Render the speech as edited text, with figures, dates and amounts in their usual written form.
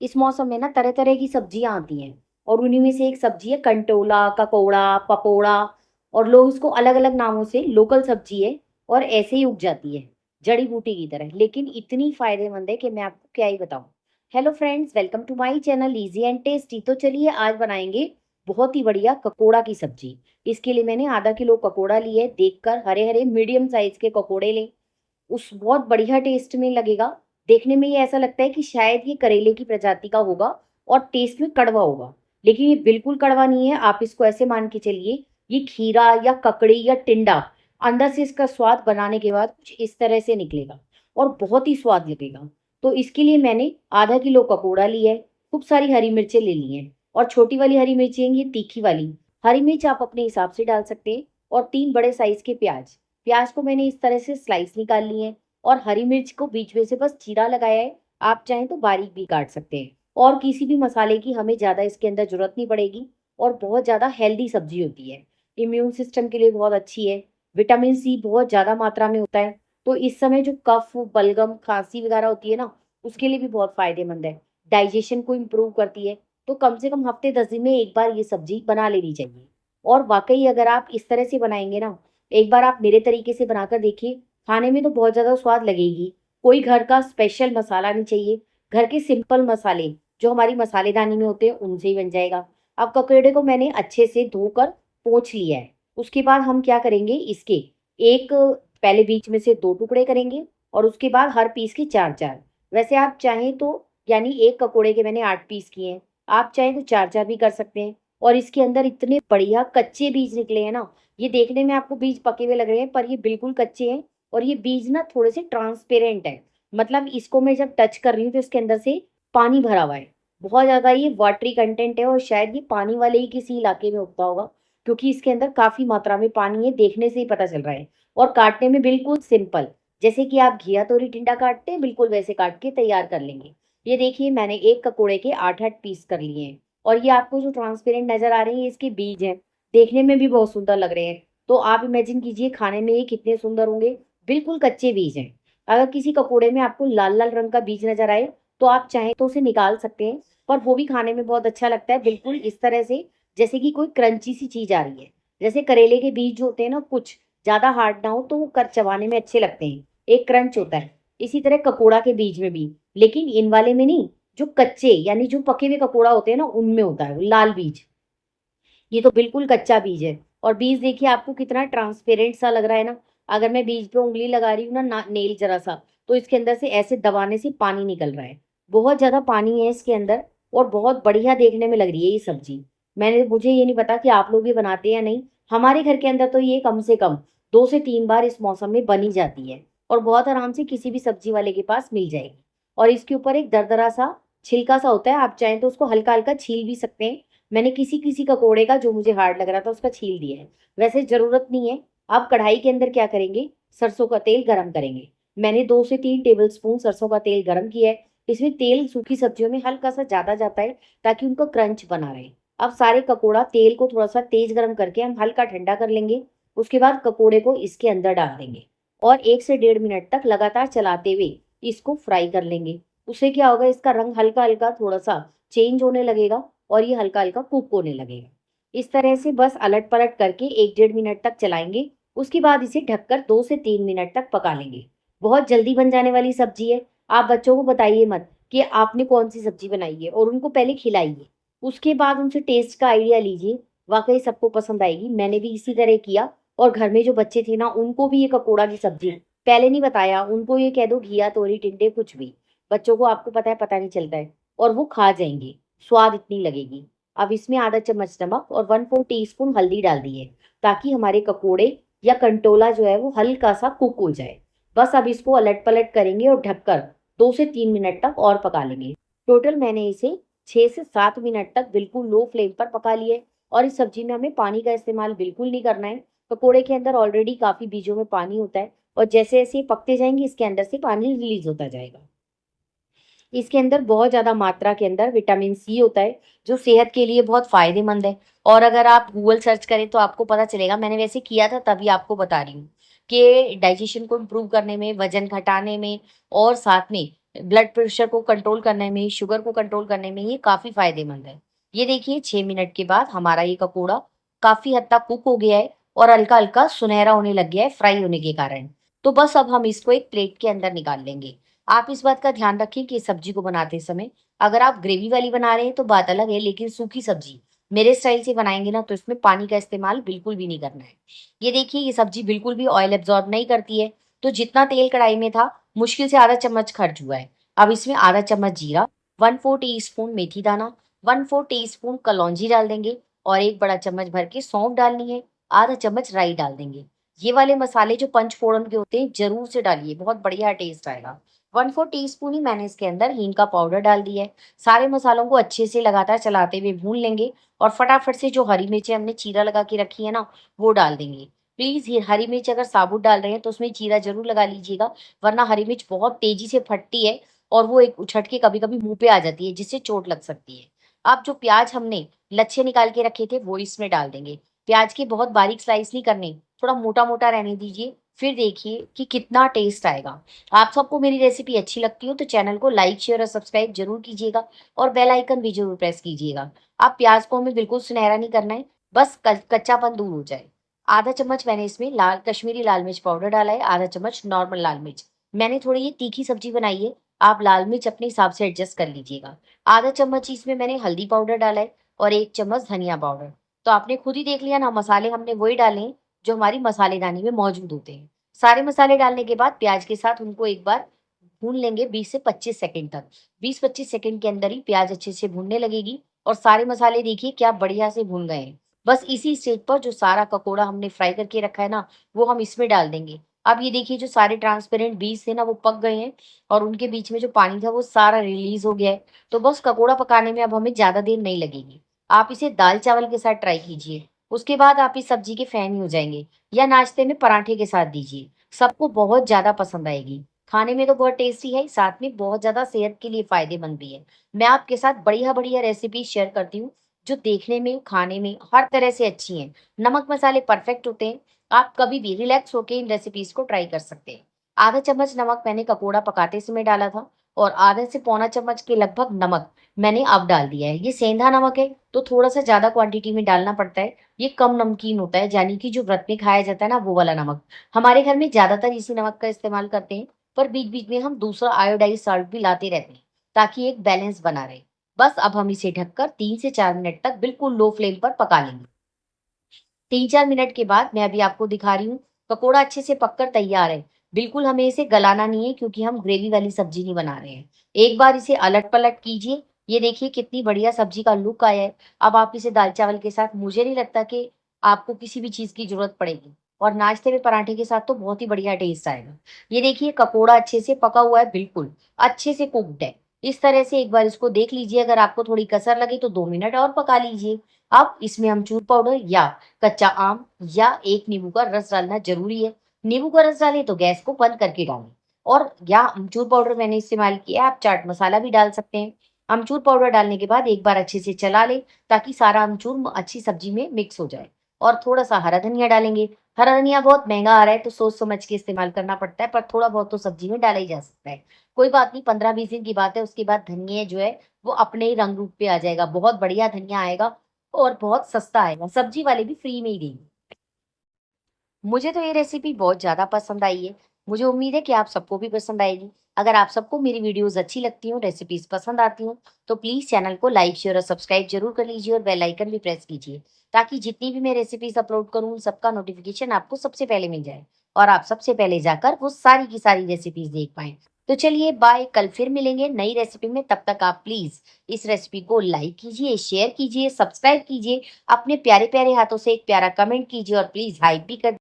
इस मौसम में ना तरह तरह की सब्जियां आती हैं और उन्हीं में से एक सब्जी है कंटोला, ककोड़ा, पकोड़ा। और लोग इसको अलग अलग नामों से, लोकल सब्जी है और ऐसे ही उग जाती है जड़ी बूटी की तरह, लेकिन इतनी फायदेमंद है कि मैं आपको क्या ही बताऊं। Hello friends, welcome to my channel easy and tasty. तो चलिए आज बनाएंगे बहुत ही बढ़िया ककोड़ा की सब्जी। इसके लिए मैंने आधा किलो ककोड़ा लिए, देखकर हरे हरे मीडियम साइज के ककोड़े लें। उस बहुत बढ़िया टेस्ट में लगेगा। देखने में ये ऐसा लगता है कि शायद ये करेले की प्रजाति का होगा और टेस्ट में कड़वा होगा, लेकिन ये बिल्कुल कड़वा नहीं है। आप इसको ऐसे मान के चलिए, ये खीरा या ककड़ी या टिंडा, अंदर से इसका स्वाद बनाने के बाद कुछ इस तरह से निकलेगा और बहुत ही स्वाद लगेगा। तो इसके लिए मैंने आधा किलो ककोड़ा लिया है, खूब सारी हरी मिर्चें ले ली हैं और छोटी वाली हरी मिर्ची है ये तीखी वाली। हरी मिर्च आप अपने हिसाब से डाल सकते हैं और 3 बड़े साइज के प्याज। प्याज को मैंने इस तरह से स्लाइस निकाल ली है और हरी मिर्च को बीच में से बस चीरा लगाया है। आप चाहें तो बारीक भी काट सकते हैं। और किसी भी मसाले की हमें ज़्यादा इसके अंदर जरूरत नहीं पड़ेगी और बहुत ज़्यादा हेल्दी सब्जी होती है। इम्यून सिस्टम के लिए बहुत अच्छी है। विटामिन सी बहुत ज़्यादा मात्रा में होता है, तो इस समय जो कफ, बलगम, खांसी वगैरह होती है ना, उसके लिए भी बहुत फायदेमंद है। डाइजेशन को इम्प्रूव करती है। तो कम से कम हफ्ते 10 दिन में एक बार ये सब्जी बना लेनी चाहिए। और वाकई अगर आप इस तरह से बनाएंगे ना, एक बार आप मेरे तरीके से बनाकर देखिए, खाने में तो बहुत ज़्यादा स्वाद लगेगी। कोई घर का स्पेशल मसाला नहीं चाहिए, घर के सिंपल मसाले जो हमारी मसालेदानी में होते हैं उनसे ही बन जाएगा। अब ककड़े को मैंने अच्छे से धोकर पोंछ लिया है। उसके बाद हम क्या करेंगे, इसके एक पहले बीच में से 2 टुकड़े करेंगे और उसके बाद हर पीस के 4-4। वैसे आप चाहें तो, यानी एक ककोड़े के मैंने 8 पीस किए हैं, आप चाहें तो 4-4 भी कर सकते हैं। और इसके अंदर इतने बढ़िया कच्चे बीज निकले हैं ना, ये देखने में आपको बीज पके हुए लग रहे हैं पर ये बिल्कुल कच्चे हैं। और ये बीज ना थोड़े से ट्रांसपेरेंट है, मतलब इसको मैं जब टच कर रही हूँ तो इसके अंदर से पानी भरा हुआ है। बहुत ज्यादा ये वाटरी कंटेंट है और शायद ये पानी वाले ही किसी इलाके में उगता होगा, क्योंकि इसके अंदर काफी मात्रा में पानी है, देखने से ही पता चल रहा है। और काटने में बिल्कुल सिंपल, जैसे कि आप घिया तोरी टिंडा काटते हैं बिल्कुल वैसे काट के तैयार कर लेंगे। ये देखिए मैंने एक ककोड़े के 8-8 पीस कर लिए हैं। और ये आपको जो ट्रांसपेरेंट नजर आ रहे हैं, ये इसके बीज हैं। देखने में भी बहुत सुंदर लग रहे हैं। तो आप इमेजिन कीजिए खाने में ये कितने सुंदर होंगे। बिल्कुल कच्चे बीज हैं। अगर किसी ककोड़े में आपको लाल लाल रंग का बीज नजर आए तो आप चाहें तो उसे निकाल सकते हैं, पर वो भी खाने में बहुत अच्छा लगता है, बिल्कुल इस तरह से जैसे कि कोई क्रंची सी चीज आ रही है। जैसे करेले के बीज जो होते हैं ना, कुछ ज्यादा हार्ड ना हो तो वो कर चबाने में अच्छे लगते हैं, एक क्रंच होता है। इसी तरह ककोड़ा के बीज में भी, लेकिन इन वाले में नहीं। जो कच्चे यानी जो पके हुए ककोड़ा होते हैं ना, उनमें होता है वो लाल बीज। ये तो बिल्कुल कच्चा बीज है। और बीज देखिए आपको कितना ट्रांसपेरेंट सा लग रहा है ना। अगर मैं बीज पे उंगली लगा रही हूँ ना, नेल जरा सा, तो इसके अंदर से ऐसे दबाने से पानी निकल रहा है। बहुत ज्यादा पानी है इसके अंदर और बहुत बढ़िया देखने में लग रही है ये सब्जी। मुझे ये नहीं पता कि आप लोग ये बनाते हैं या नहीं। हमारे घर के अंदर तो ये कम से कम 2 से 3 बार इस मौसम में बनी जाती है और बहुत आराम से किसी भी सब्जी वाले के पास मिल जाएगी। और इसके ऊपर एक दरदरा सा छिलका सा होता है, आप चाहें तो उसको हल्का हल्का छील भी सकते हैं। मैंने किसी किसी ककोड़े का जो मुझे हार्ड लग रहा था उसका छील दिया है। वैसे जरूरत नहीं है। आप कढ़ाई के अंदर क्या करेंगे, सरसों का तेल गरम करेंगे। मैंने 2 से 3 टेबल स्पून सरसों का तेल गरम किया है। इसमें तेल सूखी सब्जियों में हल्का सा ज्यादा जाता है ताकि उनका क्रंच बना रहे। अब सारे ककोड़ा तेल को थोड़ा सा तेज गरम करके हम हल्का ठंडा कर लेंगे। उसके बाद ककोड़े को इसके अंदर डाल देंगे और 1 से 1.5 मिनट तक लगातार चलाते हुए इसको फ्राई कर लेंगे। उससे क्या होगा, इसका रंग हल्का हल्का थोड़ा सा चेंज होने लगेगा और ये हल्का हल्का कुक होने लगेगा। इस तरह से बस अलट पलट करके 1-1.5 मिनट तक चलाएंगे। उसके बाद इसे ढककर 2 से 3 मिनट तक पका लेंगे। बहुत जल्दी बन जाने वाली सब्जी है। आप बच्चों को बताइए मत कि आपने कौन सी सब्जी बनाई है, और उनको पहले खिलाइए। उसके बाद उनसे टेस्ट का आइडिया लीजिए, वाकई सबको पसंद आएगी। मैंने भी इसी तरह किया। और घर में जो बच्चे थे ना, उनको भी ये ककोड़ा की सब्जी पहले नहीं बताया, उनको ये कह दो घिया तोरी टिंडे कुछ भी, बच्चों को आपको पता है पता नहीं चलता है और वो खा जाएंगे। स्वाद इतनी लगेगी। अब इसमें आधा चम्मच नमक और 1/4 टीस्पून हल्दी डाल दी है, ताकि हमारे ककोड़े या कंटोला जो है वो हल्का सा कुक हो जाए। बस अब इसको अलट पलट करेंगे और ढककर 2 से 3 मिनट तक और पका लेंगे। टोटल मैंने इसे 6 से 7 मिनट तक बिल्कुल लो फ्लेम पर पका लिए। और इस सब्जी में हमें पानी का इस्तेमाल बिल्कुल नहीं करना है। पकोड़े के अंदर ऑलरेडी काफी बीजों में पानी होता है और जैसे जैसे ये पकते जाएंगे इसके अंदर से पानी रिलीज होता जाएगा। इसके अंदर बहुत ज्यादा मात्रा के अंदर विटामिन सी होता है, जो सेहत के लिए बहुत फायदेमंद है। और अगर आप गूगल सर्च करें तो आपको पता चलेगा, मैंने वैसे किया था तभी आपको बता रही हूँ, कि डाइजेशन को इम्प्रूव करने में, वजन घटाने में और साथ में ब्लड प्रेशर को कंट्रोल करने में, शुगर को कंट्रोल करने में ये काफ़ी फ़ायदेमंद है। ये देखिए 6 मिनट के बाद हमारा ये पकोड़ा काफ़ी हद तक कुक हो गया है और हल्का-हल्का सुनहरा होने लग गया है फ्राई होने के कारण। तो बस अब हम इसको एक प्लेट के अंदर निकाल लेंगे। आप इस बात का ध्यान रखें कि सब्जी को बनाते समय अगर आप ग्रेवी वाली बना रहे हैं तो बात अलग है, लेकिन सूखी सब्जी मेरे स्टाइल से बनाएँगे ना तो इसमें पानी का इस्तेमाल बिल्कुल भी नहीं करना है। ये देखिए ये सब्जी बिल्कुल भी ऑयल एब्ज़ॉर्ब नहीं करती है, तो जितना तेल कढ़ाई में था मुश्किल से आधा चम्मच खर्च हुआ है। अब इसमें आधा चम्मच जीरा, 1/4 टीस्पून मेथी दाना, 1/4 टीस्पून कलौंजी डाल देंगे और 1 बड़ा चम्मच भर के सौंफ डालनी है, आधा चम्मच राई डाल देंगे। ये वाले मसाले जो पंचफोड़न के होते हैं ज़रूर से डालिए, बहुत बढ़िया टेस्ट आएगा। 1/4 टीस्पून ही मैंने इसके अंदर हींग का पाउडर डाल दिया है। सारे मसालों को अच्छे से लगातार चलाते हुए भून लेंगे और फटाफट से जो हरी मिर्चें हमने चीरा लगा के रखी है ना, वो डाल देंगे। प्लीज़ ये हरी मिर्च अगर साबुत डाल रहे हैं तो उसमें चीरा ज़रूर लगा लीजिएगा, वरना हरी मिर्च बहुत तेज़ी से फटती है और वो एक उछट के कभी-कभी मुँह पे आ जाती है, जिससे चोट लग सकती है। अब जो प्याज़ हमने लच्छे निकाल के रखे थे, वो इसमें डाल देंगे। प्याज़ के बहुत बारीक स्लाइस नहीं करने, थोड़ा मोटा-मोटा रहने दीजिए, फिर देखिए कि कितना टेस्ट आएगा। आप सबको मेरी रेसिपी अच्छी लगती हो तो चैनल को लाइक, शेयर और सब्सक्राइब ज़रूर कीजिएगा और बेल आइकन भी ज़रूर प्रेस कीजिएगा। अब प्याज़ को हमें बिल्कुल सुनहरा नहीं करना है, बस कच्चापन दूर हो जाए। आधा चम्मच मैंने इसमें कश्मीरी लाल मिर्च पाउडर डाला है, आधा चम्मच नॉर्मल लाल मिर्च। मैंने थोड़ी ये तीखी सब्जी बनाई है, आप लाल मिर्च अपने हिसाब से एडजस्ट कर लीजिएगा। आधा चम्मच इसमें मैंने हल्दी पाउडर डाला है और 1 चम्मच धनिया पाउडर। तो आपने खुद ही देख लिया ना, मसाले हमने वही डाले हैं जो हमारी मसालेदानी में मौजूद होते हैं। सारे मसाले डालने के बाद प्याज के साथ उनको एक बार भून लेंगे 20 से 25 सेकंड तक। 20-25 सेकंड के अंदर ही प्याज अच्छे से भूनने लगेगी और सारे मसाले देखिए क्या बढ़िया से भून गए हैं। बस इसी स्टेज पर जो सारा पकोड़ा हमने फ्राई करके रखा है ना, वो हम इसमें डाल देंगे। अब ये देखिए जो सारे ट्रांसपेरेंट बीज थे ना, वो पक गए हैं और उनके बीच में जो पानी था वो सारा रिलीज़ हो गया है। तो बस पकोड़ा पकाने में अब हमें ज़्यादा देर नहीं लगेगी। आप इसे दाल-चावल के साथ ट्राई कीजिए। उसके बाद आप इस सब्जी के फैन ही हो जाएँगे, या नाश्ते में पराठे के साथ दीजिए। सबको बहुत ज़्यादा पसंद आएगी। खाने में तो बहुत टेस्टी है, साथ में बहुत ज़्यादा सेहत के लिए फ़ायदेमंद भी है। मैं आपके साथ बढ़िया-बढ़िया रेसिपी शेयर करती हूँ, जो देखने में, खाने में हर तरह से अच्छी हैं। नमक मसाले परफेक्ट होते हैं। आप कभी भी रिलैक्स होके इन रेसिपीज़ को ट्राई कर सकते हैं। आधा चम्मच नमक मैंने पकोड़ा पकाते समय डाला था और आधे से पौना चम्मच के लगभग नमक मैंने अब डाल दिया है। ये सेंधा नमक है, तो थोड़ा-सा ज़्यादा क्वांटिटी में डालना पड़ता है। ये कम नमकीन होता है, यानी कि जो व्रत में खाया जाता है ना, वो वाला नमक। हमारे घर में ज़्यादातर इसी नमक का इस्तेमाल करते हैं, पर बीच-बीच में हम दूसरा आयोडाइज़्ड सॉल्ट भी लाते रहते हैं, ताकि एक बैलेंस बना रहे। बस अब हम इसे ढककर 3 से 4 मिनट तक बिल्कुल लो फ्लेम पर पका लेंगे। 3-4 मिनट के बाद मैं अभी आपको दिखा रही हूँ, पकोड़ा अच्छे से पककर तैयार है। बिल्कुल हमें इसे गलाना नहीं है, क्योंकि हम ग्रेवी वाली सब्जी नहीं बना रहे हैं। एक बार इसे अलट-पलट कीजिए, ये देखिए कितनी बढ़िया सब्जी का लुक आया है। अब आप इसे दाल-चावल के साथ, मुझे नहीं लगता कि आपको किसी भी चीज़ की ज़रूरत पड़ेगी, और नाश्ते में पराठे के साथ तो बहुत ही बढ़िया टेस्ट आएगा। ये देखिए पकोड़ा अच्छे से पका हुआ है, बिल्कुल, अच्छे से कुक्ड है। इस तरह से एक बार इसको देख लीजिए, अगर आपको थोड़ी कसर लगे तो 2 मिनट और पका लीजिए। अब इसमें अमचूर पाउडर या कच्चा आम या 1 नींबू का रस डालना ज़रूरी है। नींबू का रस डालें तो गैस को बंद करके डालें, और या अमचूर पाउडर मैंने इस्तेमाल किया है, आप चाट मसाला भी डाल सकते हैं। अमचूर पाउडर डालने के बाद एक बार अच्छे से चला लें, ताकि सारा अमचूर अच्छी सब्जी में मिक्स हो जाए, और थोड़ा-सा हरा धनिया डालेंगे। हरा धनिया बहुत महँगा आ रहा है, तो सोच समझ के इस्तेमाल करना पड़ता है, पर थोड़ा बहुत तो सब्जी में डाला ही जा सकता है। कोई बात नहीं, 15-20 दिन की बात है, उसके बाद धनिया जो है वो अपने ही रंग रूप पे आ जाएगा। बहुत बढ़िया धनिया आएगा और बहुत सस्ता आएगा, सब्जी वाले भी फ्री में ही देंगे। मुझे तो ये रेसिपी बहुत ज़्यादा पसंद आई है। मुझे उम्मीद है कि आप सबको भी पसंद आएगी। अगर आप सबको मेरी वीडियोज़ अच्छी लगती हों, रेसिपीज़ पसंद आती हों, तो प्लीज़ चैनल को लाइक, शेयर और सब्सक्राइब ज़रूर कर लीजिए और बेल आइकन भी प्रेस कीजिए, ताकि जितनी भी मैं रेसिपीज़ अपलोड करूँ, उन सबका नोटिफ़िकेशन आपको सबसे पहले मिल जाए और आप सबसे पहले जाकर वो सारी की सारी रेसिपीज़ देख पाएँ। तो चलिए बाय, कल फिर मिलेंगे नई रेसिपी में। तब तक आप प्लीज़ इस रेसिपी को लाइक कीजिए, शेयर कीजिए, सब्सक्राइब कीजिए, अपने प्यारे-प्यारे हाथों से एक प्यारा कमेंट कीजिए और प्लीज़ हाइप भी कर